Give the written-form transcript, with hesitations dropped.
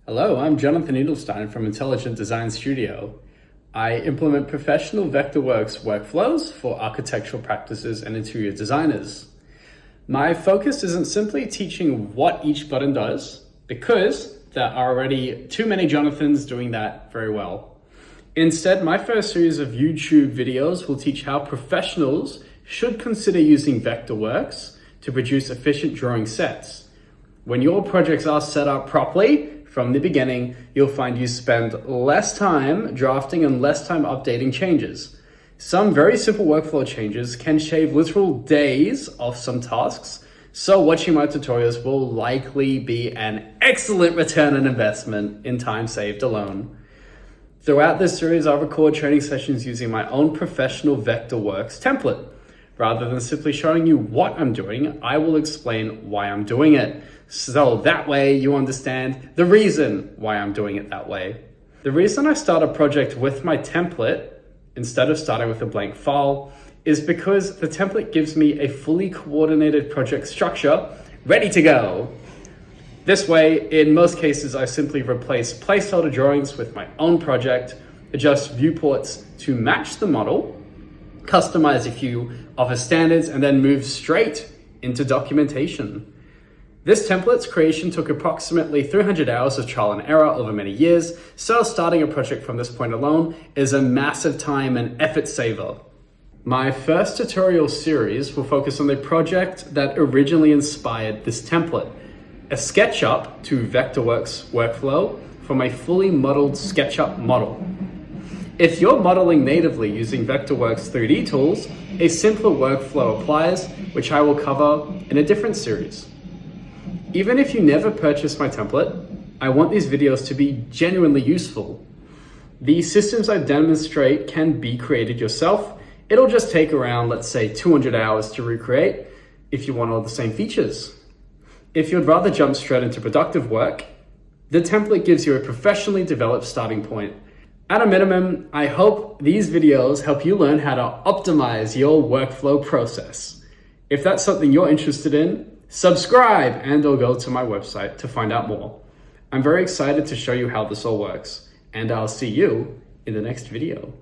Hello, I'm Jonathan Edelstein from Intelligent Design Studio. I implement professional Vectorworks workflows for architectural practices and interior designers. My focus isn't simply teaching what each button does, because there are already too many Jonathans doing that very well. Instead, my first series of YouTube videos will teach how professionals should consider using Vectorworks to produce efficient drawing sets. When your projects are set up properly, from the beginning, you'll find you spend less time drafting and less time updating changes. Some very simple workflow changes can shave literal days off some tasks, so watching my tutorials will likely be an excellent return on investment in time saved alone. Throughout this series, I'll record training sessions using my own professional Vectorworks template. Rather than simply showing you what I'm doing, I will explain why I'm doing it. So that way you understand the reason why I'm doing it that way. The reason I start a project with my template instead of starting with a blank file is because the template gives me a fully coordinated project structure ready to go. This way, in most cases, I simply replace placeholder drawings with my own project, adjust viewports to match the model, customize a few office standards, and then move straight into documentation. This template's creation took approximately 300 hours of trial and error over many years, so starting a project from this point alone is a massive time and effort saver. My first tutorial series will focus on the project that originally inspired this template, a SketchUp to Vectorworks workflow from a fully modeled SketchUp model. If you're modeling natively using Vectorworks 3D tools, a simpler workflow applies, which I will cover in a different series. Even if you never purchase my template, I want these videos to be genuinely useful. The systems I demonstrate can be created yourself. It'll just take around, let's say, 200 hours to recreate if you want all the same features. If you'd rather jump straight into productive work, the template gives you a professionally developed starting point. At a minimum, I hope these videos help you learn how to optimize your workflow process. If that's something you're interested in, subscribe and/or go to my website to find out more. I'm very excited to show you how this all works, and I'll see you in the next video.